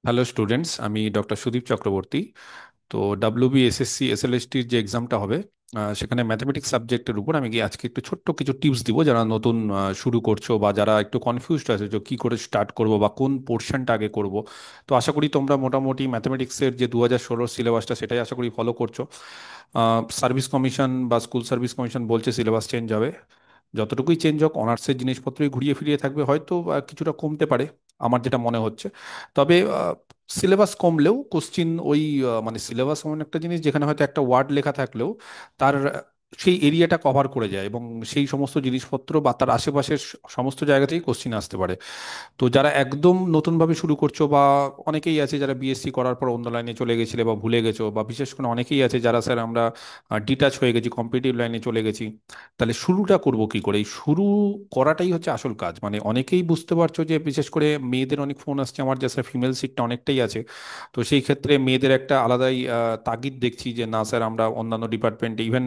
Hello students, আমি doctor Sudip Chakraborty. তো WBSSC এসএলএসটির যে এক্সামটা হবে, সেখানে ম্যাথমেটিক্স সাবজেক্টের উপর আমি গিয়ে আজকে একটু ছোট্ট কিছু টিপস দিব যারা নতুন শুরু করছো বা যারা একটু কনফিউজড আছে যে কী করে স্টার্ট করব বা কোন পোর্শনটা আগে করব। তো আশা করি তোমরা মোটামুটি ম্যাথমেটিক্সের যে 2016 সিলেবাসটা সেটাই আশা করি ফলো করছো। সার্ভিস কমিশন বা স্কুল সার্ভিস কমিশন বলছে সিলেবাস চেঞ্জ হবে। যতটুকুই চেঞ্জ হোক, অনার্সের জিনিসপত্রই ঘুরিয়ে ফিরিয়ে থাকবে, হয়তো কিছুটা কমতে পারে, আমার যেটা মনে হচ্ছে। তবে সিলেবাস কমলেও কোশ্চিন ওই মানে সিলেবাস এমন একটা জিনিস যেখানে হয়তো একটা ওয়ার্ড লেখা থাকলেও তার সেই এরিয়াটা কভার করে যায় এবং সেই সমস্ত জিনিসপত্র বা তার আশেপাশের সমস্ত জায়গা থেকেই কোশ্চিন আসতে পারে। তো যারা একদম নতুনভাবে শুরু করছো বা অনেকেই আছে যারা বিএসসি করার পর অন্য লাইনে চলে গেছিলে বা ভুলে গেছো, বা বিশেষ করে অনেকেই আছে যারা স্যার আমরা ডিটাচ হয়ে গেছি, কম্পিটিটিভ লাইনে চলে গেছি, তাহলে শুরুটা করব কি করে? এই শুরু করাটাই হচ্ছে আসল কাজ। মানে অনেকেই বুঝতে পারছো যে বিশেষ করে মেয়েদের অনেক ফোন আসছে আমার, যে স্যার ফিমেল সিটটা অনেকটাই আছে। তো সেই ক্ষেত্রে মেয়েদের একটা আলাদাই তাগিদ দেখছি যে না স্যার, আমরা অন্যান্য ডিপার্টমেন্টে ইভেন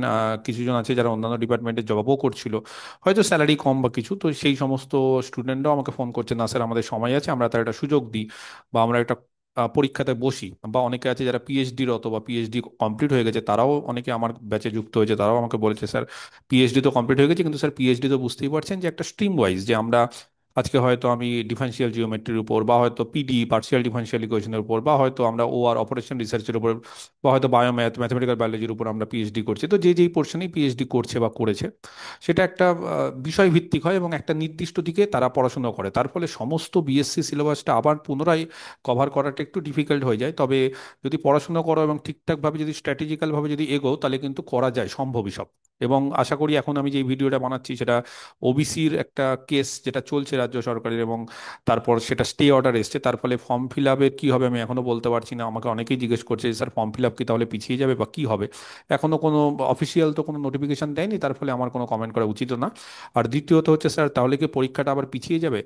কিছুজন আছে যারা অন্যান্য ডিপার্টমেন্টে জবও করছিল, হয়তো স্যালারি কম বা কিছু, তো সেই সমস্ত স্টুডেন্টরাও আমাকে ফোন করছে, না স্যার আমাদের সময় আছে, আমরা তার একটা সুযোগ দিই বা আমরা একটা পরীক্ষাতে বসি। বা অনেকে আছে যারা পিএইচডির অথবা পিএইচডি কমপ্লিট হয়ে গেছে, তারাও অনেকে আমার ব্যাচে যুক্ত হয়েছে, তারাও আমাকে বলেছে স্যার পিএইচডি তো কমপ্লিট হয়ে গেছে, কিন্তু স্যার পিএইচডি তো বুঝতেই পারছেন যে একটা স্ট্রিম ওয়াইজ, যে আমরা আজকে হয়তো আমি ডিফারেন্সিয়াল জিওমেট্রির উপর, বা হয়তো পিডি পার্শিয়াল ডিফারেন্সিয়াল ইকুয়েশনের উপর, বা হয়তো আমরা ওআর অপারেশন রিসার্চের উপর, বা হয়তো ম্যাথমেটিক্যাল বায়োলজির উপর আমরা পিএইচডি করছি। তো যে যেই পোর্শনেই পিএইচডি করছে বা করেছে, সেটা একটা বিষয় ভিত্তিক হয় এবং একটা নির্দিষ্ট দিকে তারা পড়াশোনা করে, তার ফলে সমস্ত বিএসসি সিলেবাসটা আবার পুনরায় কভার করাটা একটু ডিফিকাল্ট হয়ে যায়। তবে যদি পড়াশোনা করো এবং ঠিকঠাকভাবে যদি স্ট্র্যাটেজিক্যালভাবে যদি এগো, তাহলে কিন্তু করা যায়, সম্ভবই সব। এবং আশা করি এখন আমি যে ভিডিওটা বানাচ্ছি সেটা ওবিসির একটা কেস যেটা চলছে রাজ্য সরকারের, এবং তারপর সেটা স্টে অর্ডার এসছে, তার ফলে ফর্ম ফিল আপের কী হবে আমি এখনো বলতে পারছি না। আমাকে অনেকেই জিজ্ঞেস করছে যে স্যার ফর্ম ফিল আপ কি তাহলে পিছিয়ে যাবে বা কি হবে? এখনো কোনো অফিসিয়াল তো কোনো নোটিফিকেশন দেয়নি, তার ফলে আমার কোনো কমেন্ট করা উচিত না। আর দ্বিতীয়ত হচ্ছে স্যার, তাহলে কি পরীক্ষাটা আবার পিছিয়ে যাবে?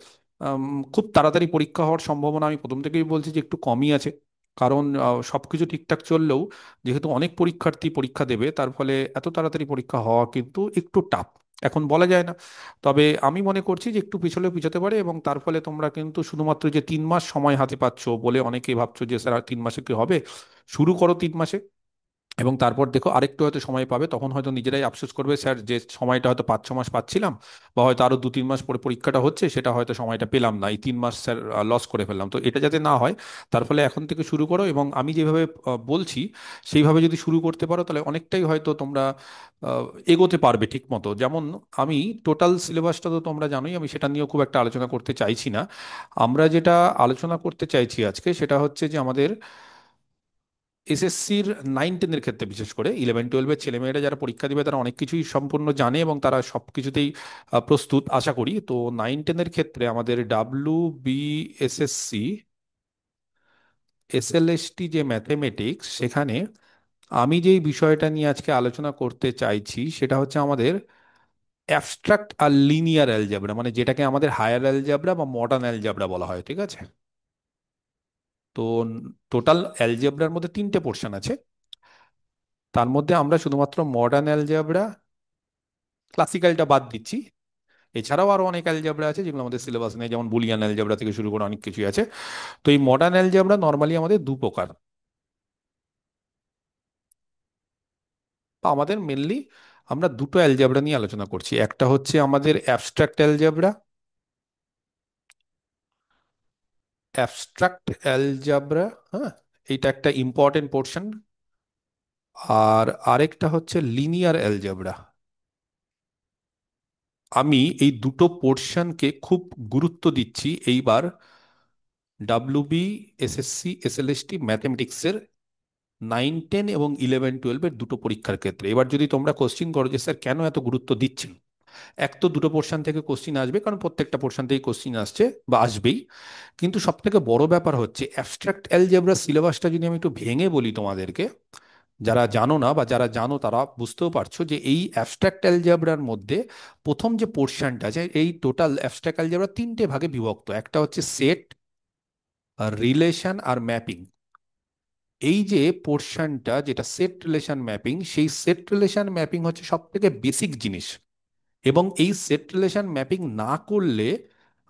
খুব তাড়াতাড়ি পরীক্ষা হওয়ার সম্ভাবনা আমি প্রথম থেকেই বলছি যে একটু কমই আছে। কারণ সবকিছু ঠিকঠাক চললেও যেহেতু অনেক পরীক্ষার্থী পরীক্ষা দেবে, তার ফলে এত তাড়াতাড়ি পরীক্ষা হওয়া কিন্তু একটু টাফ, এখন বলা যায় না। তবে আমি মনে করছি যে একটু পিছলেও পিছাতে পারে, এবং তার ফলে তোমরা কিন্তু শুধুমাত্র যে 3 মাস সময় হাতে পাচ্ছ বলে অনেকেই ভাবছো যে স্যার আর 3 মাসে কি হবে, শুরু করো 3 মাসে, এবং তারপর দেখো আরেকটু হয়তো সময় পাবে, তখন হয়তো নিজেরাই আফসোস করবে স্যার যে সময়টা হয়তো 5-6 মাস পাচ্ছিলাম, বা হয়তো আরো 2-3 মাস পরে পরীক্ষাটা হচ্ছে, সেটা হয়তো সময়টা পেলাম না, এই 3 মাস স্যার লস করে ফেললাম। তো এটা যাতে না হয়, তার ফলে এখন থেকে শুরু করো, এবং আমি যেভাবে বলছি সেইভাবে যদি শুরু করতে পারো, তাহলে অনেকটাই হয়তো তোমরা এগোতে পারবে ঠিক মতো। যেমন আমি টোটাল সিলেবাসটা তো তোমরা জানোই, আমি সেটা নিয়েও খুব একটা আলোচনা করতে চাইছি না। আমরা যেটা আলোচনা করতে চাইছি আজকে সেটা হচ্ছে যে আমাদের এসএসসির 9-10-এর ক্ষেত্রে, বিশেষ করে 11-12-এর ছেলেমেয়েরা যারা পরীক্ষা দিবে তারা অনেক কিছুই সম্পূর্ণ জানে এবং তারা সবকিছুতেই প্রস্তুত আশা করি। তো 9-10-এর ক্ষেত্রে আমাদের WBSSC এসএলএসটি যে ম্যাথমেটিক্স, সেখানে আমি যেই বিষয়টা নিয়ে আজকে আলোচনা করতে চাইছি সেটা হচ্ছে আমাদের অ্যাবস্ট্রাক্ট আর লিনিয়ার অ্যালজেব্রা, মানে যেটাকে আমাদের হায়ার অ্যালজেব্রা বা মডার্ন অ্যালজেব্রা বলা হয়, ঠিক আছে? তো টোটাল অ্যালজেব্রার মধ্যে 3টে পোর্শন আছে। তার মধ্যে আমরা শুধুমাত্র মডার্ন অ্যালজেব্রা, ক্লাসিক্যালটা বাদ দিচ্ছি, এছাড়াও আরো অনেক অ্যালজেব্রা আছে যেগুলো আমাদের সিলেবাস নেই, যেমন বুলিয়ান অ্যালজেব্রা থেকে শুরু করে অনেক কিছুই আছে। তো এই মডার্ন অ্যালজেব্রা নর্মালি আমাদের দু প্রকার, বা আমাদের মেনলি আমরা দুটো অ্যালজেব্রা নিয়ে আলোচনা করছি। একটা হচ্ছে আমাদের অ্যাবস্ট্রাক্ট অ্যালজেব্রা, অ্যাবস্ট্রাক্ট অ্যালজেব্রা, হ্যাঁ, এইটা একটা ইম্পর্টেন্ট পোর্শন। আর আরেকটা হচ্ছে লিনিয়ার অ্যালজেব্রা। আমি এই দুটো পোর্শনকে খুব গুরুত্ব দিচ্ছি এইবার WBSSC SLST ম্যাথমেটিক্সের 9-10 এবং 11-12-এর দুটো পরীক্ষার ক্ষেত্রে। এবার যদি তোমরা কোশ্চিন করো যে স্যার কেন এত গুরুত্ব দিচ্ছেন, এক তো দুটো পোর্শন থেকে কোশ্চিন আসবে, কারণ প্রত্যেকটা পোর্শন থেকেই কোশ্চিন আসছে বা আসবেই। কিন্তু সব থেকে বড় ব্যাপার হচ্ছে অ্যাবস্ট্রাক্ট অ্যালজেব্রা সিলেবাসটা যদি আমি একটু ভেঙে বলি তোমাদেরকে, যারা জানো না বা যারা জানো তারা বুঝতেও পারছো যে এই অ্যাবস্ট্রাক্ট অ্যালজেব্রার মধ্যে প্রথম যে পোর্শনটা আছে, এই টোটাল অ্যাবস্ট্রাক্ট অ্যালজেব্রা 3টে ভাগে বিভক্ত। একটা হচ্ছে সেট, রিলেশন আর ম্যাপিং। এই যে পোর্শনটা যেটা সেট রিলেশন ম্যাপিং, সেই সেট রিলেশন ম্যাপিং হচ্ছে সব থেকে বেসিক জিনিস, এবং এই সেট রিলেশন ম্যাপিং না করলে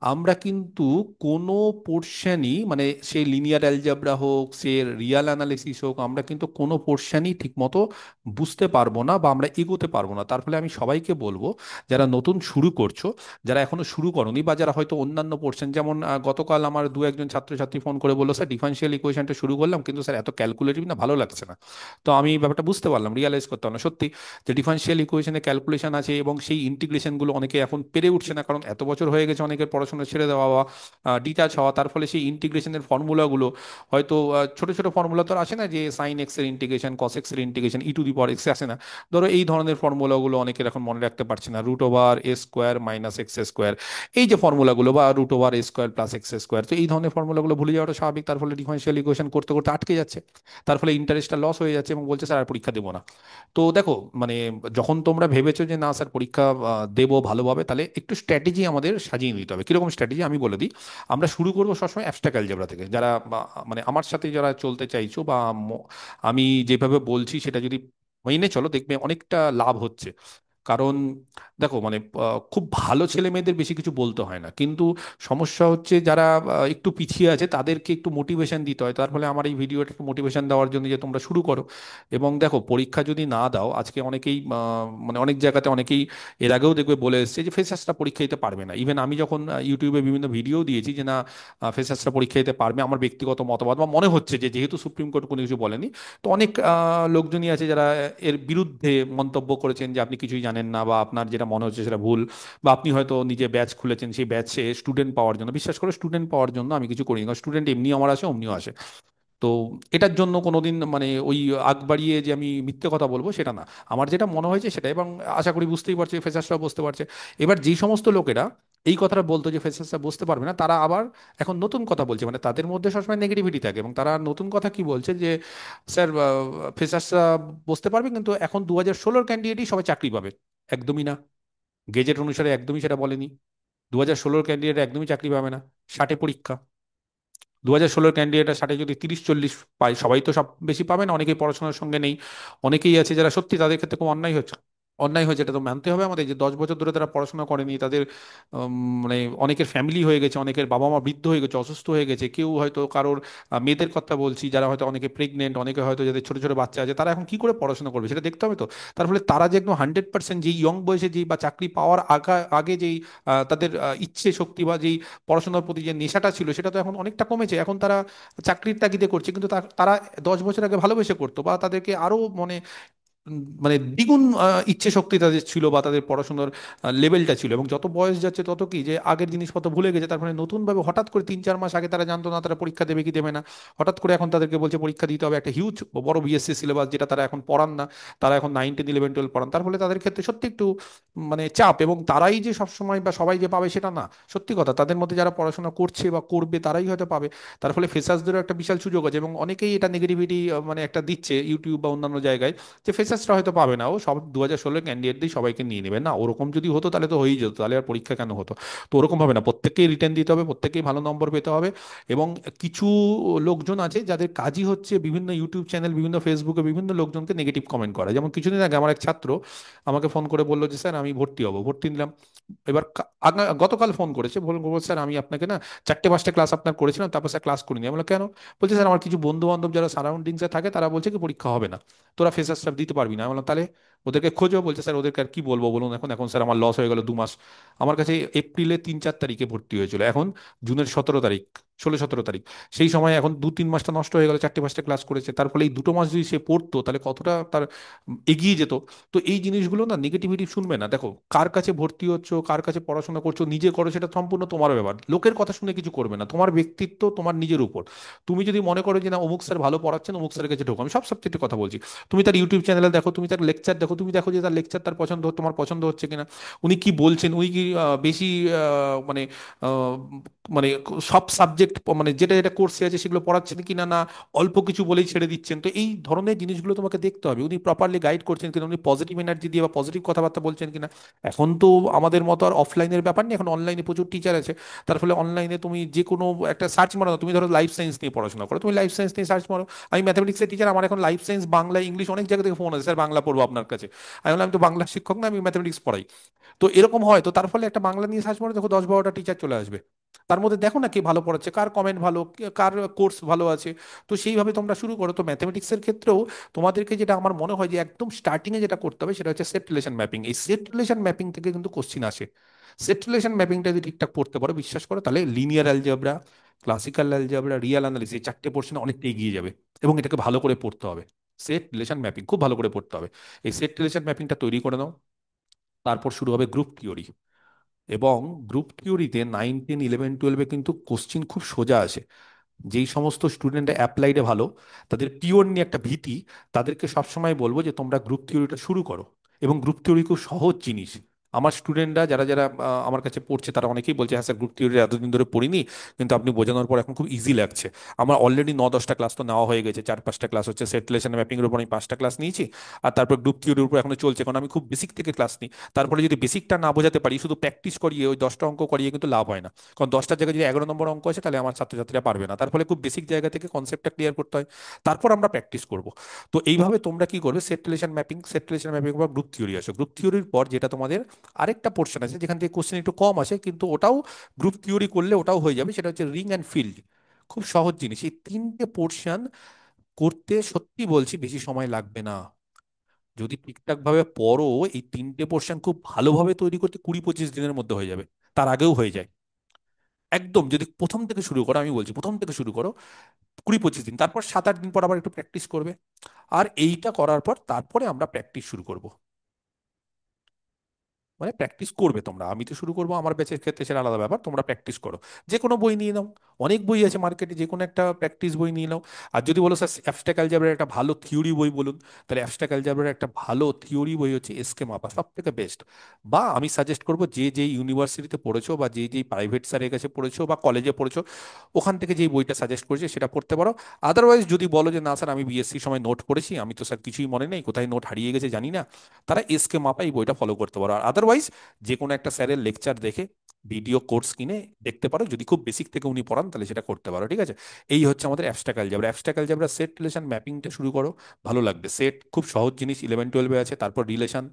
আমরা কিন্তু কোনো পোর্শনই, মানে সে লিনিয়ার অ্যালজাবরা হোক, সে রিয়াল অ্যানালিসিস হোক, আমরা কিন্তু কোনো পোর্শনই ঠিকমতো বুঝতে পারবো না বা আমরা এগোতে পারবো না। তার ফলে আমি সবাইকে বলবো, যারা নতুন শুরু করছো, যারা এখনো শুরু করনি, বা যারা হয়তো অন্যান্য পোর্শন, যেমন গতকাল আমার দু একজন ছাত্রছাত্রী ফোন করে বললো, স্যার ডিফারেন্সিয়াল ইকুয়েশনটা শুরু করলাম কিন্তু স্যার এত ক্যালকুলেটিভ না, ভালো লাগছে না। তো আমি ব্যাপারটা বুঝতে পারলাম, রিয়ালাইজ করতে পারলাম সত্যি যে ডিফারেন্সিয়াল ইকুয়েশনে ক্যালকুলেশন আছে, এবং সেই ইন্টিগ্রেশনগুলো অনেকে এখন পেরে উঠছে না, কারণ এত বছর হয়ে গেছে অনেকের পড়াশোনা ছেড়ে দেওয়া বা ডিটাচ হওয়া। তার ফলে সেই ইন্টিগ্রেশনের ফর্মুলাগুলো হয়তো ছোট ছোট ফর্মুলা তো আর আসে না, যে সাইন এক্স এর ইন্টিগ্রেশন, কস এক্স এর integration, E to the power x আসে না। ধরো এই ধরনের ফর্মুলাগুলো অনেকের এখন মনে রাখতে পারছে না, root over a square minus x square, এই যে ফর্মুলাগুলো, বা root over a square plus x square, তো এই ধরনের ফর্মুলাগুলো ভুলে যাওয়াটা স্বাভাবিক। তার ফলে ডিফারেন্সিয়াল ইকুয়েশন করতে করতে আটকে যাচ্ছে, তার ফলে ইন্টারেস্টটা লস হয়ে যাচ্ছে এবং বলছে স্যার আর পরীক্ষা দেবো না। তো দেখো, মানে যখন তোমরা ভেবেছো যে না স্যার পরীক্ষা দেবো ভালোভাবে, তাহলে একটু স্ট্র্যাটেজি আমাদের সাজিয়ে নিতে হবে। কিরকম স্ট্র্যাটেজি আমি বলে দিই। আমরা শুরু করবো সবসময় অ্যাবস্ট্রাক্ট অ্যালজেব্রা থেকে। যারা মানে আমার সাথে যারা চলতে চাইছো, বা আমি যেভাবে বলছি সেটা যদি মেনে চলো, দেখবে অনেকটা লাভ হচ্ছে। কারণ দেখো, মানে খুব ভালো ছেলে মেয়েদের বেশি কিছু বলতে হয় না, কিন্তু সমস্যা হচ্ছে যারা একটু পিছিয়ে আছে তাদেরকে একটু মোটিভেশন দিতে হয়। তার ফলে আমার এই ভিডিওটা একটু মোটিভেশন দেওয়ার জন্য, যে তোমরা শুরু করো। এবং দেখো, পরীক্ষা যদি না দাও, আজকে অনেকেই মানে অনেক জায়গাতে অনেকেই এর আগেও দেখবে বলে এসেছে যে ফ্রেশার্সরা পরীক্ষা দিতে পারবে না। ইভেন আমি যখন ইউটিউবে বিভিন্ন ভিডিও দিয়েছি যে না, ফ্রেশার্সরা পরীক্ষা দিতে পারবে, আমার ব্যক্তিগত মতবাদ বা মনে হচ্ছে যে যেহেতু সুপ্রিম কোর্ট কোনো কিছু বলেনি, তো অনেক লোকজনই আছে যারা এর বিরুদ্ধে মন্তব্য করেছেন যে আপনি কিছুই জানেন না, বা আপনার যেটা মনে হচ্ছে সেটা ভুল, বা আপনি হয়তো নিজে ব্যাচ খুলেছেন, সেই ব্যাচে স্টুডেন্ট পাওয়ার জন্য। বিশ্বাস করে, স্টুডেন্ট পাওয়ার জন্য আমি কিছু করিনি, কারণ স্টুডেন্ট এমনি আমার আসে, অমনিও আসে। তো এটার জন্য কোনোদিন মানে ওই আগ বাড়িয়ে যে আমি মিথ্যে কথা বলবো সেটা না, আমার যেটা মনে হয়েছে সেটা। এবং আশা করি বুঝতেই পারছে, ফ্রেশার্সরা বুঝতে পারছে। এবার যেই সমস্ত লোকেরা এই কথাটা বলতো যে ফ্রেশার্সরা বুঝতে পারবে না, তারা আবার এখন নতুন কথা বলছে, মানে তাদের মধ্যে সবসময় নেগেটিভিটি থাকে, এবং তারা নতুন কথা কি বলছে যে স্যার ফ্রেশার্সরা বুঝতে পারবে, কিন্তু এখন 2016-র ক্যান্ডিডেটই সবাই চাকরি পাবে। একদমই না, গেজেট অনুসারে একদমই সেটা বলেনি। 2016-র ক্যান্ডিডেট একদমই চাকরি পাবে না। 60-এ পরীক্ষা। 2016-র ক্যান্ডিডেটরা 60-এ যদি 30-40 পায়, সবাই তো সব বেশি পাবে না, অনেকেই পড়াশোনার সঙ্গে নেই। অনেকেই আছে যারা সত্যি, তাদের ক্ষেত্রে খুব অন্যায় হচ্ছে। অন্যায় হয়েছে, এটা তো মানতে হবে আমাদের, যে 10 বছর ধরে তারা পড়াশোনা করেনি, তাদের মানে অনেকের ফ্যামিলি হয়ে গেছে, অনেকের বাবা মা বৃদ্ধ হয়ে গেছে, অসুস্থ হয়ে গেছে, কেউ হয়তো কারোর মেয়েদের কথা বলছি, যারা হয়তো অনেকে প্রেগনেন্ট, অনেকে হয়তো যাদের ছোট ছোট বাচ্চা আছে, তারা এখন কি করে পড়াশোনা করবে সেটা দেখতে হবে তো। তার ফলে তারা যে একদম 100% যেই ইয়ং বয়সে, যেই বা চাকরি পাওয়ার আগে যেই তাদের ইচ্ছে শক্তি বা যেই পড়াশোনার প্রতি যে নেশাটা ছিল, সেটা তো এখন অনেকটা কমেছে। এখন তারা চাকরির তাগিদে করছে, কিন্তু তারা 10 বছর আগে ভালোবেসে করতো, বা তাদেরকে আরো মানে মানে দ্বিগুণ ইচ্ছে শক্তি তাদের ছিল, বা তাদের পড়াশোনার লেভেলটা ছিল। এবং যত বয়স যাচ্ছে তত কি যে আগের জিনিসপত্র ভুলে গেছে। তার মানে নতুন ভাবে হঠাৎ করে 3-4 মাস আগে তারা জানতো না তারা পরীক্ষা দেবে কি দেবে না, হঠাৎ করে এখন তাদেরকে বলছে পরীক্ষা দিতে হবে, একটা হিউজ বড় বিএসসি সিলেবাস যেটা তারা এখন পড়ান না। তারা এখন 9, 10, 11, 12 পড়ান। তার ফলে তাদের ক্ষেত্রে সত্যি একটু মানে চাপ। এবং তারাই যে সবসময় বা সবাই যে পাবে সেটা না, সত্যি কথা, তাদের মধ্যে যারা পড়াশোনা করছে বা করবে তারাই হয়তো পাবে। তার ফলে ফ্রেশার্সদেরও একটা বিশাল সুযোগ আছে, এবং অনেকেই এটা নেগেটিভিটি মানে একটা দিচ্ছে ইউটিউব বা অন্যান্য জায়গায়, যে ফ্রেশার্সরা হয়তো পাবে না, ও সব 2016 ক্যান্ডিডেট দিয়ে সবাইকে নিয়ে নেবে না। ওরকম যদি হতো তাহলে তো হয়েই যেত, তাহলে আর পরীক্ষা কেন হতো? তো ওরকম হবে না, প্রত্যেককেই রিটেন দিতে হবে, প্রত্যেককেই ভালো নম্বর পেতে হবে। এবং কিছু লোকজন আছে যাদের কাজই হচ্ছে বিভিন্ন ইউটিউব চ্যানেল, বিভিন্ন ফেসবুকে বিভিন্ন লোকজনকে নেগেটিভ কমেন্ট করা। যেমন কিছুদিন আগে আমার এক ছাত্র আমাকে ফোন করে বললো যে স্যার আমি ভর্তি হবো, ভর্তি নিলাম। এবার গতকাল ফোন করেছে, বলবো স্যার আমি আপনাকে না 4টে 5টে ক্লাস আপনার করেছিলাম, তারপর স্যার ক্লাস করিনি। আমি বললাম কেন? বলছে স্যার আমার কিছু বন্ধু বান্ধব যারা সারাউন্ডিংসে থাকে তারা বলছে কি পরীক্ষা হবে না, তোরা ফেসার স্টাফ দিতে পারবি না। আমি বললাম তাহলে ওদেরকে খোঁজো। বলছে স্যার ওদেরকে আর কি বলবো বলুন, এখন এখন স্যার আমার লস হয়ে গেল 2 মাস। আমার কাছে এপ্রিলে 3-4 তারিখে ভর্তি হয়েছিল, এখন জুনের 17 তারিখ, 16-17 তারিখ। সেই সময় এখন 2-3 মাসটা নষ্ট হয়ে গেল, 4টে 5টে ক্লাস করেছে। তার ফলে এই 2 মাস যদি সে পড়তো তাহলে কতটা তার এগিয়ে যেত। তো এই জিনিসগুলো না, নেগেটিভিটি শুনবে না। দেখো, কার কাছে ভর্তি হচ্ছ, কার কাছে পড়াশোনা করছো, নিজে করো, সেটা সম্পূর্ণ তোমার ব্যাপার। লোকের কথা শুনে কিছু করবে না, তোমার ব্যক্তিত্ব তোমার নিজের উপর। তুমি যদি মনে করো যে না অমুক স্যার ভালো পড়াচ্ছেন, অমুক স্যারের কাছে ঢোকো, আমি সব সাবজেক্টের কথা বলছি, তুমি তার ইউটিউব চ্যানেলে দেখো, তুমি তার লেকচার দেখো, তুমি দেখো যে তার লেকচার তার পছন্দ, তোমার পছন্দ হচ্ছে কিনা, উনি কি বলছেন, উনি কি বেশি মানে মানে সব সাবজেক্ট, মানে যেটা যেটা কোর্সে আছে সেগুলো পড়াচ্ছেন কিনা, না অল্প কিছু বলেই ছেড়ে দিচ্ছেন। তো এই ধরনের জিনিসগুলো তোমাকে দেখতে হবে, উনি প্রপারলি গাইড করছেন কিনা, উনি পজিটিভ এনার্জি দিয়ে বা পজিটিভ কথাবার্তা বলছেন কিনা। এখন তো আমাদের মতো আর অফলাইনের ব্যাপার নেই, এখন অনলাইনে প্রচুর টিচার আছে। তার ফলে অনলাইনে তুমি যে কোনো একটা সার্চ মারো না, তুমি ধরো লাইফ সায়েন্স নিয়ে পড়াশোনা করো, তুমি লাইফ সায়েন্স নিয়ে সার্চ মারো। আমি ম্যাথামেটিক্সের টিচার, আমার এখন লাইফ সায়েন্স, বাংলা, ইংলিশ অনেক জায়গা থেকে ফোন আছে, স্যার বাংলা পড়বো আপনার কাছে। আমি বললাম, আমি তো বাংলা শিক্ষক না, আমি ম্যাথামেটিক্স পড়াই। তো এরকম হয়, তো তার ফলে একটা বাংলা নিয়ে সার্চ করে দেখো 10-12টা টিচার চলে আসবে। তার মধ্যে দেখো না কে ভালো পড়াচ্ছে, কার কমেন্ট ভালো, কার কোর্স ভালো আছে। তো সেইভাবে তোমরা শুরু করো। তো ম্যাথমেটিক্সের ক্ষেত্রেও তোমাদেরকে যেটা আমার মনে হয় যে একদম স্টার্টিং এ যেটা করতে হবে সেটা হচ্ছে সেট রিলেশন ম্যাপিং। এই সেট রিলেশন ম্যাপিং থেকে কিন্তু কোশ্চিন আসে। সেট রিলেশন ম্যাপিংটা যদি ঠিকঠাক পড়তে পারো, বিশ্বাস করো, তাহলে linear algebra, classical algebra, Real analysis, এই চারটে পোর্শনে অনেকটা এগিয়ে যাবে। এবং এটাকে ভালো করে পড়তে হবে। সেট রিলেশন ম্যাপিং খুব ভালো করে পড়তে হবে। এই সেট রিলেশন ম্যাপিংটা তৈরি করে নাও। তারপর শুরু হবে গ্রুপ থিওরি। এবং গ্রুপ থিওরিতে 9, 10, 11, 12-এ কিন্তু কোশ্চিন খুব সোজা আসে। যেই সমস্ত স্টুডেন্ট অ্যাপ্লাইডে ভালো, তাদের পিওর নিয়ে একটা ভীতি, তাদেরকে সবসময় বলবো যে তোমরা গ্রুপ থিওরিটা শুরু করো। এবং গ্রুপ থিওরি খুব সহজ জিনিস। আমার স্টুডেন্টরা যারা যারা আমার কাছে পড়ছে তারা অনেকেই বলছে, হ্যাঁ স্যার গ্রুপ থিওরি এতদিন ধরে পড়িনি, কিন্তু আপনি বোঝানোর পর এখন খুব ইজি লাগছে। আমার অলরেডি 9-10টা ক্লাস তো নেওয়া হয়ে গেছে, 4-5টা ক্লাস হচ্ছে, সেট রিলেশন ম্যাপিং এর উপর আমি 5টা ক্লাস নিয়েছি। আর তারপর গ্রুপ থিওরির উপর এখনো চলছে, কারণ আমি খুব বেসিক থেকে ক্লাস নিই। তারপরে যদি বেসিকটা না বোঝাতে পারি, শুধু প্র্যাকটিস করিয়ে ওই 10টা অঙ্ক করিয়ে কিন্তু লাভ হয় না। কারণ 10টার জায়গায় যদি 11 নম্বর অঙ্ক আছে, তাহলে আমার ছাত্রছাত্রীরা পারবে না। তার ফলে খুব বেসিক জায়গা থেকে কনসেপ্টটা ক্লিয়ার করতে হয়, তারপর আমরা প্র্যাকটিস করব। তো এইভাবে তোমরা কি করবে, set relation mapping, set relation mapping পর গ্রুপ থিওরি আসো। গ্রুপ থিওরির পর যেটা তোমাদের আরেকটা পোর্শন আছে যেখান থেকে কোশ্চেন একটু কম আসে, কিন্তু ওটাও গ্রুপ থিওরি করলে ওটাও হয়ে যাবে, সেটা হচ্ছে রিং অ্যান্ড ফিল্ড। খুব সহজ জিনিস, এই তিনটে পোর্শন করতে সত্যি বলছি বেশি সময় লাগবে না। যদি ঠিকঠাক ভাবে পড়ো, এই তিনটে পোর্শন খুব ভালোভাবে তৈরি করতে 20-25 দিনের মধ্যে হয়ে যাবে। তার আগেও হয়ে যায়। একদম যদি প্রথম থেকে শুরু করো, আমি বলছি প্রথম থেকে শুরু করো, 20-25 দিন, তারপর 7-8 দিন পর আবার একটু প্র্যাকটিস করবে। আর এইটা করার পর তারপরে আমরা প্র্যাকটিস শুরু করব। মানে প্র্যাকটিস করবে তোমরা, আমি তো শুরু করবো, আমার ব্যাচের ক্ষেত্রে সেটা আলাদা ব্যাপার, তোমরা প্র্যাকটিস করো। যে কোনো বই নিয়ে নাও, অনেক বই আছে মার্কেটে, যে কোনো একটা প্র্যাকটিস বই নিয়ে নাও। আর যদি বলো স্যার অ্যাবস্ট্রাক্ট অ্যালজেব্রার একটা ভালো থিওরি বই বলুন, তাহলে অ্যাবস্ট্রাক্ট অ্যালজেব্রার একটা ভালো থিওরি বই হচ্ছে এসকে মাপা, সব থেকে বেস্ট। বা আমি সাজেস্ট করবো, যে যেই ইউনিভার্সিটিতে পড়েছো বা যে যেই প্রাইভেট স্যারের কাছে পড়েছো বা কলেজে পড়েছো, ওখান থেকে যেই বইটা সাজেস্ট করেছে সেটা পড়তে পারো। আদারওয়াইজ যদি বলো যে না স্যার আমি বিএসসির সময় নোট পড়েছি, আমি তো স্যার কিছুই মনে নেই, কোথায় নোট হারিয়ে গেছে জানি না, তারা এসকে মাপা এই বইটা ফলো করতে পারো। আর আদারওয়াইজ যে কোনো একটা স্যারের লেকচার দেখে, ভিডিও কোর্স কিনে দেখতে পারো, যদি খুব বেসিক থেকে উনি পড়ান তাহলে সেটা করতে পারো, ঠিক আছে। এই হচ্ছে আমাদের abstract algebra. Abstract algebra set relation ম্যাপিংটা শুরু করো, ভালো লাগবে। সেট খুব সহজ জিনিস, 11-12-এ আছে। তারপর রিলেশন,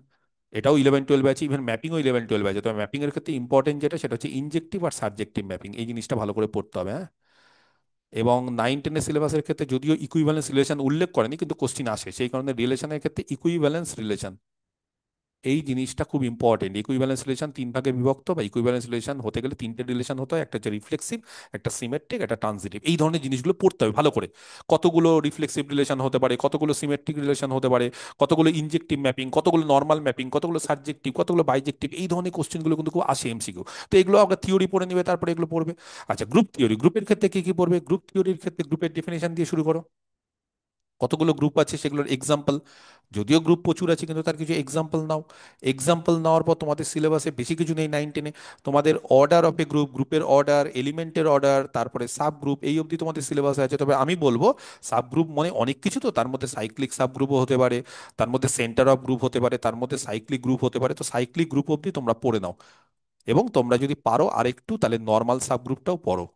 এটাও 11-12-এ আছে। ইভেন ম্যাপিংও 11-12-এ আছে। তবে ম্যাপিং এর ক্ষেত্রে ইম্পর্টেন্ট যেটা, সেটা হচ্ছে ইনজেক্টিভ আর সাবজেক্টিভ ম্যাপিং, এই জিনিসটা ভালো করে পড়তে হবে, হ্যাঁ। এবং 9-10-এর সিলেবাসের ক্ষেত্রে যদিও ইকুইভ্যালেন্স রিলেশন উল্লেখ করেনি, কিন্তু কোশ্চিন আসে, সেই কারণে রিলেশনের ক্ষেত্রে ইকুইভ্যালেন্স রিলেশন, এই জিনিসটা খুব ইম্পর্টেন্ট। ইকুইভ্যালেন্স রিলেশন 3 ভাগে বিভক্ত, বা ইকুইভ্যালেন্স রিলেশন হতে গেলে তিনটে রিলেশন হতে হয়, একটা হচ্ছে রিফ্লেক্সিভ, একটা সিমেট্রিক, একটা ট্রানজিটিভ। এই ধরনের জিনিসগুলো পড়তে হবে ভালো করে। কতগুলো রিফ্লেক্সিভ রিলেশন হতে পারে, কতগুলো সিমেট্রিক রিলেশন হতে পারে, কতগুলো ইনজেক্টিভ ম্যাপিং, কতগুলো নর্মাল ম্যাপিং, কতগুলো সাবজেক্টিভ, কতগুলো বাইজেক্টিভ, এই ধরনের কোশ্চেনগুলো কিন্তু খুব আসে এমসিকিউ। তো এগুলো আমরা থিওরি পড়ে নিবে, তারপরে এগুলো পড়বে। আচ্ছা, গ্রুপ থিওরি, গ্রুপের ক্ষেত্রে কি কি পড়বে? গ্রুপ থিওরির ক্ষেত্রে গ্রুপের ডেফিনেশন দিয়ে শুরু করো। কতগুলো গ্রুপ আছে সেগুলোর এক্সাম্পল, যদিও গ্রুপ প্রচুর আছে কিন্তু তার কিছু এক্সাম্পল নাও। এক্সাম্পল নেওয়ার পর তোমাদের সিলেবাসে বেশি কিছু নেই 9-10-এ, তোমাদের অর্ডার অফ এ গ্রুপ, গ্রুপের অর্ডার, এলিমেন্টের অর্ডার, তারপরে সাব গ্রুপ, এই অবধি তোমাদের সিলেবাসে আছে। তবে আমি বলবো সাব গ্রুপ মানে অনেক কিছু, তো তার মধ্যে সাইক্লিক সাব গ্রুপও হতে পারে, তার মধ্যে সেন্টার অফ গ্রুপ হতে পারে, তার মধ্যে সাইক্লিক গ্রুপ হতে পারে। তো সাইক্লিক গ্রুপ অবধি তোমরা পড়ে নাও। এবং তোমরা যদি পারো আরেকটু, তাহলে নর্মাল সাব গ্রুপটাও পড়ো।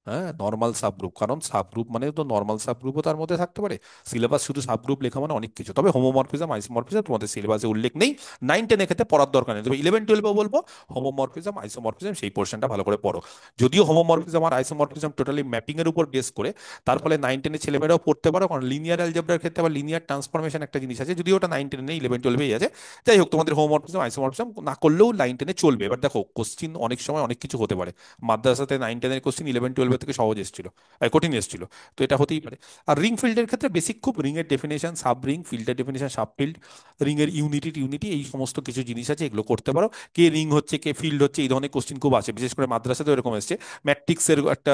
হ্যাঁ, নর্মাল সাবগ্রুপ, কারণ সাবগ্রুপ মানে তো নর্মাল সাবগ্রুপও তার মধ্যে থাকতে পারে। সিলেবাস শুধু সাবগ্রুপ লেখা মানে অনেক কিছু। তবে হোমোমরফিজম, আইসোমরফিজম তোমাদের সিলেবাসে উল্লেখ নেই, 9-10 ক্ষেত্রে পড়ার দরকার নেই। তবে 11-12-এও বলবো হোমোমরফিজম, আইসোমরফিজম সেই পোর্শনটা ভালো করে পড়ো। যদিও হোমোমরফিজম আর আইসোমরফিজম টোটালি ম্যাপিং এর উপর বেস করে, তার ফলে 9-10-এর ছেলেমেয়েরাও পড়তে পারো। কারণ লিনিয়ার অ্যালজেব্রার ক্ষেত্রে আবার লিনিয়ার ট্রান্সফরমেশন একটা জিনিস আছে, যদিও ওটা 9-10 নেই, 11-12-এই আছে। যাই হোক, তোমাদের হোমোমরফিজম, আইসোমরফিজম না করলেও 9-10-এ চলবে। এবার দেখো কোশ্চিন অনেক সময় অনেক কিছু হতে পারে। মাদ্রাসাতে 9-10-এর কোশ্চিন 11-12 থেকে সহজ এসেছিল, কঠিন এসেছিল। তো এটা হতেই পারে। আর রিং ফিল্ডের ক্ষেত্রে বেসিক খুব, রিং এর ডেফিনেশন, সাব রিং, ফিল্ডের ডেফিনেশন, সাব ফিল্ড, রিং এর ইউনিটি টিউনিটি, এই সমস্ত কিছু জিনিস আছে, এগুলো করতে পারো। কে রিং হচ্ছে, কে ফিল্ড হচ্ছে, এই ধরনের কোশ্চিন খুব আসে, বিশেষ করে মাদ্রাসাতে এরকম এসেছে। ম্যাট্রিক্সের একটা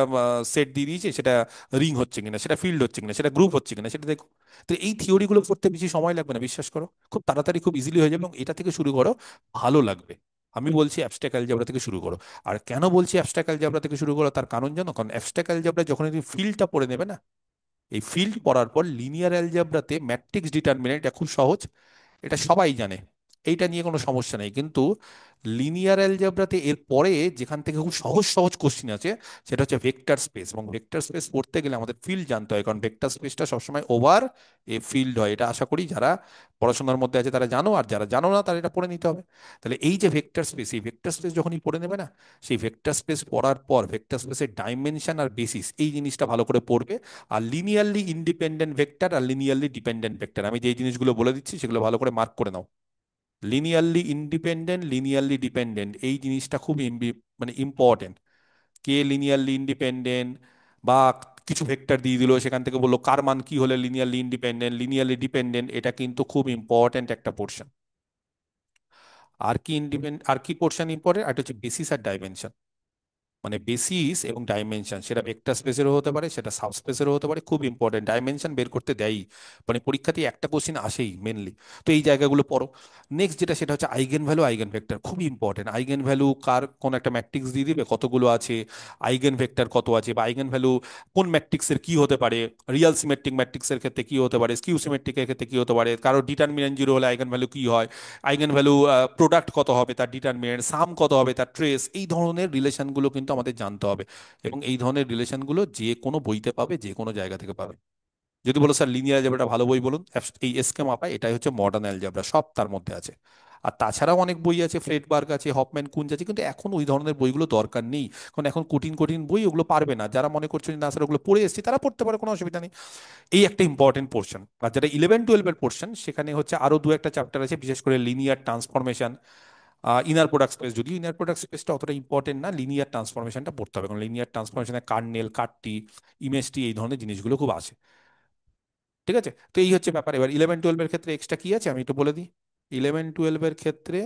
সেট দিয়ে দিয়েছে, সেটা রিং হচ্ছে কিনা, সেটা ফিল্ড হচ্ছে কিনা, সেটা গ্রুপ হচ্ছে কিনা, সেটা দেখো। তো এই থিওরিগুলো করতে বেশি সময় লাগবে না, বিশ্বাস করো, খুব তাড়াতাড়ি খুব ইজিলি হয়ে যাবে। এবং এটা থেকে শুরু করো, ভালো লাগবে। আমি বলছি অ্যাবস্ট্রাক্ট অ্যালজেব্রা থেকে শুরু করো। আর কেন বলছি অ্যাবস্ট্রাক্ট অ্যালজেব্রা থেকে শুরু করো তার কারণ জানো? কারণ অ্যাবস্ট্রাক্ট অ্যালজেব্রা যখন তুমি ফিল্ডটা পড়ে নেবে না, এই ফিল্ড পড়ার পর লিনিয়ার অ্যালজেব্রাতে ম্যাট্রিক্স ডিটারমিনেন্ট, এটা খুব সহজ, এটা সবাই জানে, এইটা নিয়ে কোনো সমস্যা নেই। কিন্তু লিনিয়ার অ্যালজেব্রাতে এর পরে যেখান থেকে খুব সহজ সহজ কোশ্চিন আছে, সেটা হচ্ছে ভেক্টর স্পেস। এবং ভেক্টর স্পেস পড়তে গেলে আমাদের ফিল্ড জানতে হয়, কারণ ভেক্টর স্পেসটা সবসময় ওভার এ ফিল্ড হয়। এটা আশা করি যারা পড়াশোনার মধ্যে আছে তারা জানো, আর যারা জানো না তারা এটা পড়ে নিতে হবে। তাহলে এই যে ভেক্টর স্পেস, এই ভেক্টর স্পেস যখনই পড়ে নেবে না, সেই ভেক্টর স্পেস পড়ার পর ভেক্টর স্পেসের ডাইমেনশন আর বেসিস এই জিনিসটা ভালো করে পড়বে। আর লিনিয়ারলি ইন্ডিপেন্ডেন্ট ভেক্টর আর লিনিয়ারলি ডিপেন্ডেন্ট ভেক্টর, আমি যে জিনিসগুলো বলে দিচ্ছি সেগুলো ভালো করে মার্ক করে নাও। লিনিয়ারলি ইন্ডিপেন্ডেন্ট, লিনিয়ারলি ডিপেন্ডেন্ট, এই জিনিসটা খুব মানে ইম্পর্টেন্ট। কে লিনিয়ারলি ইন্ডিপেন্ডেন্ট, বা কিছু ভেক্টর দিয়ে দিল, সেখান থেকে বললো কার মান কি হলে লিনিয়ারলি ইন্ডিপেন্ডেন্ট, লিনিয়ারলি ডিপেন্ডেন্ট, এটা কিন্তু খুব ইম্পর্টেন্ট একটা পোর্শন। আর কি ইন্ডিপেন্ডেন্ট, আর কি পোর্শন ইম্পর্টেন্ট, আর এটা হচ্ছে বেসিস আর ডাইমেনশন। মানে বেসিস এবং ডাইমেনশন, সেটা ভেক্টর স্পেসেরও হতে পারে, সেটা সাবস্পেসেরও হতে পারে, খুব ইম্পর্টেন্ট। ডাইমেনশন বের করতে দেয়ই, মানে পরীক্ষাতে একটা কোশ্চিন আসেই মেনলি। তো এই জায়গাগুলো পড়ো। নেক্সট যেটা, সেটা হচ্ছে আইগেন ভ্যালু, আইগেন ভেক্টর, খুব ইম্পর্টেন্ট। আইগেন ভ্যালু কার, কোন একটা ম্যাট্রিক্স দিয়ে দিবে কতগুলো আছে, আইগেন ভেক্টর কত আছে, বা আইগেন ভ্যালু কোন ম্যাট্রিক্সের কি হতে পারে, রিয়াল সিমেট্রিক ম্যাট্রিক্সের ক্ষেত্রে কি হতে পারে, স্কিউ সিমেট্রিকের ক্ষেত্রে কি হতে পারে, কারো ডিটারমিনেন্ট জিরো হলে আইগেন ভ্যালু কি হয়, আইগেন ভ্যালু প্রোডাক্ট কত হবে তার ডিটারমিনেন্ট, সাম কত হবে তার ট্রেস, এই ধরনের রিলেশনগুলো কিন্তু আমাদের জানতে হবে। এবং এই ধরনের রিলেশনগুলো যে কোনো বইতে পাবে, যে কোনো জায়গা থেকে পাবে। যদি বলো স্যার লিনিয়ার অ্যালজেব্রাটা ভালো বই বলুন, এই এসকে মাপা, এটাই হচ্ছে মডার্ন অ্যালজেব্রা, সব তার মধ্যে আছে। আর তাছাড়াও অনেক বই আছে, ফ্রেডবার্গ আছে, হফম্যান কুঞ্জ আছে, কিন্তু এখন ওই ধরনের বইগুলো দরকার নেই। কারণ এখন কঠিন কঠিন বই, ওগুলো পারবে না। যারা মনে করছে যে না স্যার ওগুলো পড়ে এসেছি, তারা পড়তে পারে, কোনো অসুবিধা নেই। এই একটা ইম্পর্টেন্ট পোর্শন। আর যারা 11-12 পোর্শন, সেখানে হচ্ছে আরো দু একটা চ্যাপ্টার আছে, বিশেষ করে linear transformation, inner product space. যদিও ইনার প্রোডাক্ট স্পেসটা অতটা ইম্পর্টেন্ট না, লিনিয়ার ট্রান্সফরমেশনটা পড়তে হবে, কারণ লিনিয়ার ট্রান্সফরমেশনে কার্নেল, কাটটি, ইমেজটি, এই ধরনের জিনিসগুলো খুব আসে। ঠিক আছে, তো এই হচ্ছে ব্যাপার। এবার 11-12 ক্ষেত্রে এক্সট্রা কি আছে আমি একটু বলে দিই। 11-12 ক্ষেত্রে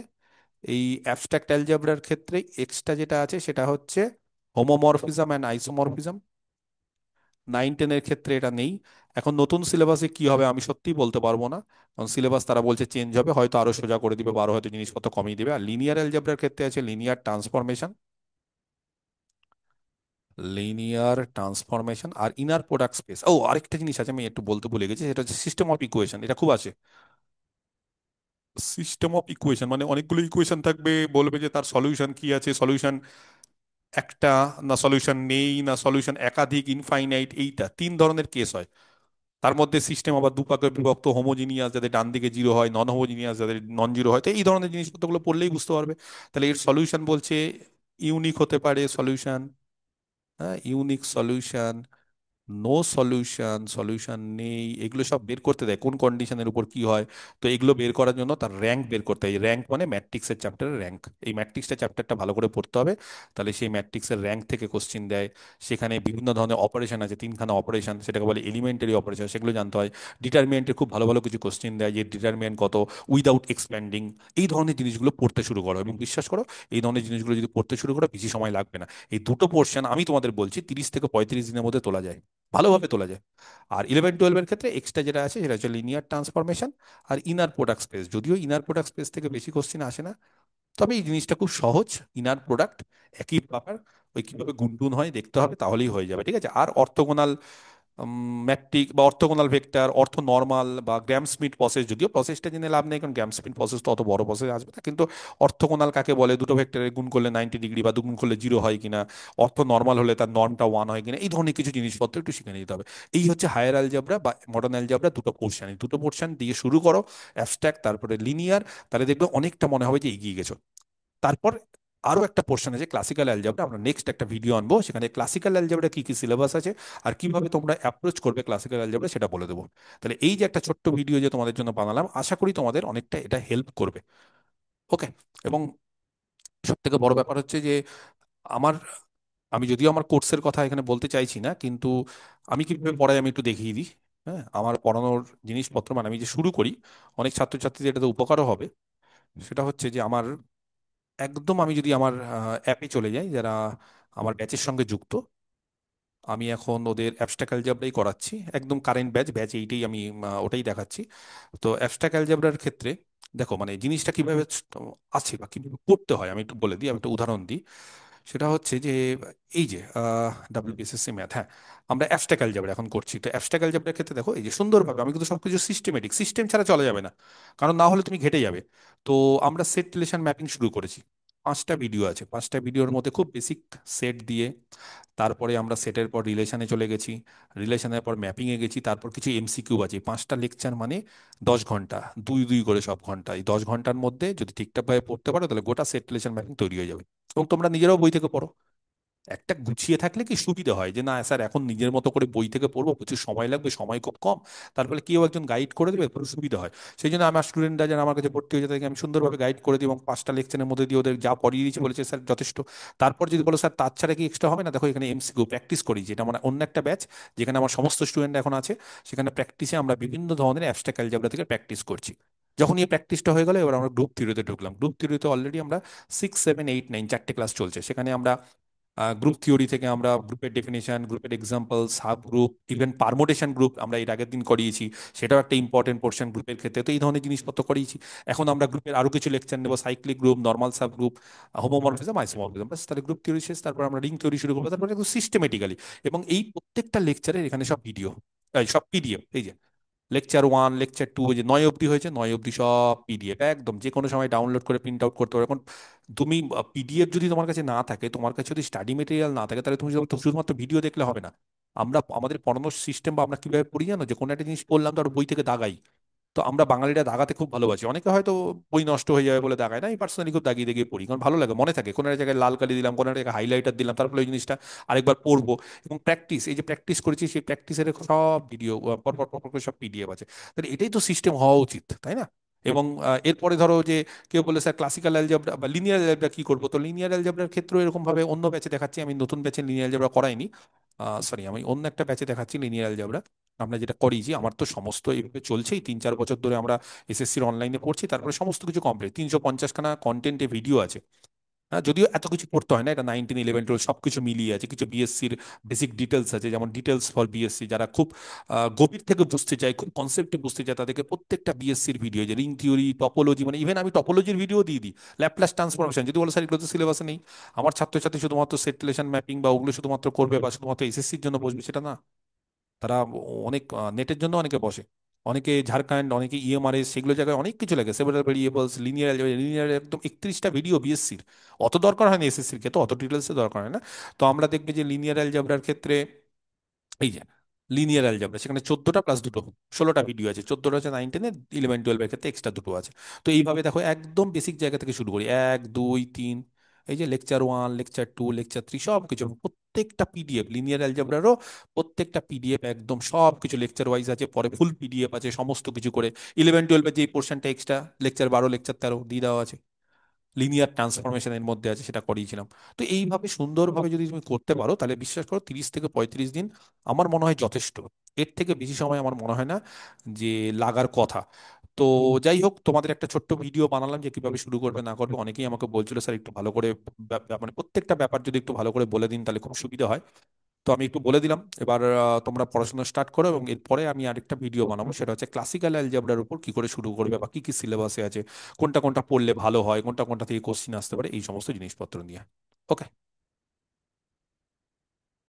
এই অ্যাবস্ট্রাক্ট অ্যালজেব্রার ক্ষেত্রে এক্সট্রা যেটা আছে সেটা হচ্ছে হোমোমরফিজম অ্যান্ড আইসোমরফিজম। 9-10 ক্ষেত্রে এটা নেই। এখন নতুন সিলেবাসে কি হবে আমি সত্যিই বলতে পারবো না, কারণ সিলেবাস তারা বলছে চেঞ্জ হবে, হয়তো আরো সোজা করে দিবে, বা আরো হয়তো জিনিসপত্র কমিয়ে দিবে। আর লিনিয়ার অ্যালজেব্রার ক্ষেত্রে আছে লিনিয়ার ট্রান্সফরমেশন, লিনিয়ার ট্রান্সফরমেশন আর ইনার প্রোডাক্ট স্পেস। ও, আরেকটা জিনিস আছে আমি একটু বলতে ভুলে গেছি, সেটা হচ্ছে সিস্টেম অফ ইকুয়েশন, এটা খুব আছে। সিস্টেম অফ ইকুয়েশন মানে অনেকগুলো ইকুয়েশন থাকবে, বলবে যে তার সলিউশন কি আছে, সলিউশন একটা, না সলিউশন নেই, না সলিউশন একাধিক, ইনফাইনাইট, এইটা তিন ধরনের কেস হয়। তার মধ্যে সিস্টেম আবার দুপাকে বিভক্ত, হোমোজিনিয়াস যাদের ডান দিকে জিরো হয়, নন হোমোজিনিয়াস যাদের নন জিরো হয়। তো এই ধরনের জিনিসপত্রগুলো পড়লেই বুঝতে পারবে। তাহলে এর সলিউশন বলছে ইউনিক হতে পারে সলিউশন, হ্যাঁ, unique solution, no solution, solution নেই, এগুলো সব বের করতে দেয় কোন কন্ডিশনের উপর কি হয়। তো এগুলো বের করার জন্য তার র্যাঙ্ক বের করতে হয়। র্যাঙ্ক মানে ম্যাট্রিক্সের চ্যাপ্টারের র্যাঙ্ক। এই ম্যাট্রিক্সটা চ্যাপ্টারটা ভালো করে পড়তে হবে, তাহলে সেই ম্যাট্রিক্সের র্যাঙ্ক থেকে কোশ্চিন দেয়। সেখানে বিভিন্ন ধরনের অপারেশন আছে, তিনখানা অপারেশন, সেটাকে বলে এলিমেন্টারি অপারেশন, সেগুলো জানতে হয়। ডিটারমিনেন্টের খুব ভালো ভালো কিছু কোশ্চিন দেয়, যে ডিটারমিনেন্ট কত উইদাউট এক্সপ্যান্ডিং, এই ধরনের জিনিসগুলো পড়তে শুরু করো। এবং বিশ্বাস করো, এই ধরনের জিনিসগুলো যদি পড়তে শুরু করো, বেশি সময় লাগবে না। এই দুটো পোর্শন আমি তোমাদের বলছি 30 থেকে 35 দিনের মধ্যে তোলা যায়, ভালোভাবে তোলা যায়। আর 11-12 ক্ষেত্রে এক্সট্রা যেটা আছে সেটা হচ্ছে লিনিয়ার ট্রান্সফরমেশন আর ইনার প্রোডাক্ট স্পেস। যদিও ইনার প্রোডাক্ট স্পেস থেকে বেশি কোশ্চিন আসে না, তবে এই জিনিসটা খুব সহজ। ইনার প্রোডাক্ট একই ব্যাপার, ওই কিভাবে গুণটুন হয় দেখতে হবে, তাহলেই হয়ে যাবে। ঠিক আছে। আর অর্থোগোনাল ম্যাট্রিক বা অর্থোগোনাল ভেক্টর, অর্থ নর্মাল বা গ্রাম স্মিথ প্রসেস, যদিও প্রসেসটা জেনে লাভ নেই, কারণ গ্রাম স্মিথ প্রসেস তো অত বড় প্রসেস আসবে না। কিন্তু অর্থোগোনাল কাকে বলে, দুটো ভেক্টরের গুণ করলে 90 ডিগ্রি, বা দুগুণ করলে জিরো হয় কিনা, অর্থ নর্মাল হলে তার নর্মটা ওয়ান হয় কিনা, এই ধরনের কিছু জিনিসপত্র একটু শিখে নিতে হবে। এই হচ্ছে হায়ার অ্যালজেব্রা বা মডার্ন অ্যালজেব্রা, দুটো পোর্শন। এই দুটো পোর্শন দিয়ে শুরু করো, অ্যাবস্ট্রাক্ট তারপরে লিনিয়ার, তাহলে দেখবে অনেকটা মনে হবে যে এগিয়ে গেছো। তারপর আরো একটা পোর্শন আছে ক্লাসিক্যাল অ্যালজেব্রা, আমরা নেক্সট একটা ভিডিও আনবো, সেখানে ক্লাসিক্যাল অ্যালজেব্রা কি কি সিলেবাস আছে আর কিভাবে তোমরা অ্যাপ্রোচ করবে ক্লাসিক্যাল অ্যালজেব্রা সেটা বলে দেবো। তাহলে এই যে একটা ছোট্ট ভিডিও যে তোমাদের জন্য বানালাম, আশা করি তোমাদের অনেকটা এটা হেল্প করবে। ওকে। এবং সব থেকে বড় ব্যাপার হচ্ছে যে আমার, আমি যদিও আমার কোর্সের কথা এখানে বলতে চাইছি না, কিন্তু আমি কিভাবে পড়াই আমি একটু দেখিয়ে দিই। হ্যাঁ, আমার পড়ানোর জিনিসপত্র, মানে আমি যে শুরু করি, অনেক ছাত্রছাত্রীদের এটাতে উপকারও হবে। সেটা হচ্ছে যে আমার একদম, আমি যদি আমার অ্যাপে চলে যাই, যারা আমার ব্যাচের সঙ্গে যুক্ত, আমি এখন ওদের অ্যাবস্ট্রাক্ট অ্যালজেব্রাই করাচ্ছি, একদম কারেন্ট ব্যাচ, ব্যাচ এইটাই আমি ওটাই দেখাচ্ছি। তো অ্যাবস্ট্রাক্ট অ্যালজেব্রার ক্ষেত্রে দেখো মানে জিনিসটা কিভাবে আছে বা কিভাবে করতে হয় আমি একটু বলে দিই, আমি একটা উদাহরণ দিই। সেটা হচ্ছে যে এই যে ডাব্লিউবিএসএসসি ম্যাথ, হ্যাঁ, আমরা অ্যাবস্ট্রাক্ট অ্যালজেব্রা এখন করছি। তো অ্যাবস্ট্রাক্ট অ্যালজেব্রার ক্ষেত্রে দেখো এই যে সুন্দরভাবে আমি কিন্তু সবকিছু সিস্টেমেটিক, সিস্টেম ছাড়া চলা যাবে না, কারণ না হলে তুমি ঘেটে যাবে। তো আমরা সেট রিলেশন ম্যাপিং শুরু করেছি। 5টা ভিডিও আছে, 5টা ভিডিওর মধ্যে খুব বেসিক সেট দিয়ে, তারপরে আমরা সেটের পর রিলেশনে চলে গেছি, রিলেশনের পর ম্যাপিংয়ে গেছি, তারপর কিছু এমসিকিউ আছে। 5টা লেকচার মানে 10 ঘন্টা, দুই দুই করে সব ঘন্টা। এই 10 ঘন্টার মধ্যে যদি ঠিকঠাকভাবে পড়তে পারো তাহলে গোটা সেট রিলেশন ম্যাপিং তৈরি হয়ে যাবে। এবং তোমরা নিজেরাও বই থেকে পড়ো। একটা গুছিয়ে থাকলে কি সুবিধা হয় যে না স্যার এখন নিজের মতো করে বই থেকে পড়বো, প্রচুর সময় লাগবে, সময় খুব কম, তারপরে কেউ একজন গাইড করে দেবে, পুরো সুবিধা হয়। সেই জন্য আমার স্টুডেন্টরা যারা আমার কাছে ভর্তি হয়েছে তাদেরকে আমি সুন্দরভাবে গাইড করে দিই এবং 5টা লেকচারের মধ্যে দিয়ে ওদের যা পড়িয়ে দিয়েছি বলেছে স্যার যথেষ্ট। তারপর যদি বলো স্যার তার ছাড়া কি এক্সট্রা হবে না, দেখো এখানে এমসিকিউ প্র্যাকটিস করি, যেটা মানে অন্য একটা ব্যাচ যেখানে আমার সমস্ত স্টুডেন্ট এখন আছে। সেখানে প্র্যাকটিসে আমরা বিভিন্ন ধরনের অ্যাবস্ট্রাক্ট অ্যালজেব্রা থেকে প্র্যাকটিস করছি। যখন এই প্র্যাকটিসটা হয়ে গেল, এবার আমরা গ্রুপ থিওরিতে ঢুকলাম। গ্রুপ থিওরিতে অলরেডি আমরা 6, 7, 8, 9 চারটে ক্লাস চলছে। সেখানে আমরা গ্রুপ থিওরি থেকে আমরা গ্রুপের ডেফিনেশন, গ্রুপের example, sub group, even permutation group আমরা এর আগের দিন করিয়েছি, সেটাও একটা ইম্পর্টেন্ট পোর্শন গ্রুপের ক্ষেত্রে। তো এই ধরনের জিনিসপত্র করিয়েছি। এখন আমরা গ্রুপের আরো কিছু লেকচার নেবো, cyclic group, normal subgroup, homomorphism, isomorphism, বাস তাহলে গ্রুপ থিওরি শেষ। তারপর আমরা রিং থিওরি শুরু করবো, তারপরে একদম সিস্টেমেটিক্যালি। এবং এই প্রত্যেকটা লেকচারের এখানে সব ভিডিও, সব পিডিএফ। এই যে লেকচার 1, লেকচার 2, যে 9 অবধি হয়েছে, 9 অবধি সব পিডিএফ, একদম যে কোনো সময় ডাউনলোড করে প্রিন্ট আউট করতে পারবে। এখন তুমি পিডিএফ যদি তোমার কাছে না থাকে, তোমার কাছে যদি স্টাডি মেটেরিয়াল না থাকে, তাহলে তুমি শুধুমাত্র ভিডিও দেখলে হবে না। আমরা আমাদের পড়ানোর সিস্টেম বা আমরা কিভাবে পড়ি জানো, যে কোনো একটা জিনিস পড়লাম তো আর বই থেকে দাগাই। তো আমরা বাঙালিরা দাগাতে খুব ভালোবাসি। অনেকে হয়তো বই নষ্ট হয়ে যাবে বলে দাগায় না, আমি পার্সোনালি খুব দাগিয়ে দাগিয়ে পড়ি, কারণ ভালো লাগে, মনে থাকে। কোনো একটা জায়গায় লাল কালি দিলাম, কোনো একটা জায়গায় হাইলাইটার দিলাম, তারপরে ওই জিনিসটা আরেকবার পড়বো। এবং প্র্যাকটিস, এই যে প্র্যাকটিস করেছি সেই প্র্যাকটিসের সব ভিডিও পর পর পর পর করে সব পিডিএফ আছে। তাহলে এটাই তো সিস্টেম হওয়া উচিত, তাই না? এবং এরপরে ধরো যে কেউ বলে স্যার ক্লাসিক্যাল অ্যালজেব্রা বা লিনিয়ার অ্যালজেব্রা কি করবো, তো লিনিয়ার অ্যালজেব্রার ক্ষেত্রে এরকম ভাবে অন্য ব্যাচে দেখাচ্ছি। আমি নতুন ব্যাচে লিনিয়ার অ্যালজেব্রা করাইনি, সরি, আমি অন্য একটা ব্যাচে দেখাচ্ছি লিনিয়ার অ্যালজেব্রা। আমরা যেটা করিয়েছি, আমার তো সমস্ত এইভাবে চলছেই 3-4 বছর ধরে। আমরা এসএসসির অনলাইনে পড়ছি, তারপরে সমস্ত কিছু কমপ্লিট, 350খানা কন্টেন্টে ভিডিও আছে। হ্যাঁ, যদিও এত কিছু পড়তে হয় না, এটা 9, 10, 11, 12 সবকিছু মিলিয়ে আছে। কিছু বিএসসির বেসিক ডিটেলস আছে, যেমন ডিটেলস ফর বিএসসি, যারা খুব গভীর থেকে বুঝতে চায়, খুব কনসেপ্টে বুঝতে চায়, তাদেরকে প্রত্যেকটা বিএসসির ভিডিও, যে রিং থিওরি, টপোলজি, মানে ইভেন আমি টপোলজির ভিডিও দিয়ে দিই, ল্যাপ্লাস ট্রান্সফরমেশন। যদি বলো স্যার এগুলো তো সিলেবাসে নেই, আমার ছাত্রছাত্রী শুধুমাত্র সেট রিলেশন ম্যাপিং বা ওগুলো শুধুমাত্র করবে বা শুধুমাত্র এসএসসির জন্য বসবে, সেটা না। তারা অনেক নেটের জন্য অনেকে বসে, অনেকে ঝাড়খণ্ড, অনেকে ইএমআরএস, সেগুলো জায়গায় অনেক কিছু লাগে, সেভারাল ভেরিয়েবলস, লিনিয়ার, লিনিয়ার একদম 31টা ভিডিও বিএসসির। অত দরকার হয় না এসএসসির ক্ষেত্রে, অত ডিটেলসে দরকার হয় না। তো আমরা দেখবে যে লিনিয়ার অ্যালজেব্রার ক্ষেত্রে এই যে লিনিয়ার অ্যালজেব্রা, সেখানে 14টা প্লাস দুটো, 16টা ভিডিও আছে। 14টা হচ্ছে 9, 10, 11, 12 এর ক্ষেত্রে এক্সট্রা দুটো আছে। তো এইভাবে দেখো একদম বেসিক জায়গা থেকে শুরু করি, 1, 2, 3, এই যে লেকচার 1, লেকচার 2, লেকচার 3 সব কিছু, প্রত্যেকটা পিডিএফ লিনিয়ার অ্যালজেব্রারও প্রত্যেকটা পিডিএফ একদম সব কিছু লেকচার ওয়াইজ আছে, পরে ফুল পিডিএফ আছে সমস্ত কিছু করে। 11, 12-এর যে পোর্শনটা এক্সট্রা, লেকচার 12, লেকচার 13 দিয়ে দেওয়া আছে। লিনিয়ার ট্রান্সফরমেশনের মধ্যে আছে, সেটা করিয়েছিলাম। তো এইভাবে সুন্দরভাবে যদি তুমি করতে পারো, তাহলে বিশ্বাস করো 30 থেকে 35 দিন আমার মনে হয় যথেষ্ট। এর থেকে বেশি সময় আমার মনে হয় না যে লাগার কথা। তো যাই হোক, তোমাদের একটা ছোট্ট ভিডিও বানালাম যে কিভাবে শুরু করবে না করবে। অনেকেই আমাকে বলছিল স্যার একটু ভালো করে মানে প্রত্যেকটা ব্যাপার যদি একটু ভালো করে বলে দিন তাহলে খুব সুবিধা হয়। তো আমি একটু বলে দিলাম। এবার তোমরা পড়াশোনা স্টার্ট করো, এবং এরপরে আমি আরেকটা ভিডিও বানাবো, সেটা হচ্ছে ক্লাসিক্যাল অ্যালজেব্রার উপর কি করে শুরু করবে বা কি কি সিলেবাসে আছে, কোনটা কোনটা পড়লে ভালো হয়, কোনটা কোনটা থেকে কোশ্চিন আসতে পারে, এই সমস্ত জিনিসপত্র নিয়ে। ওকে।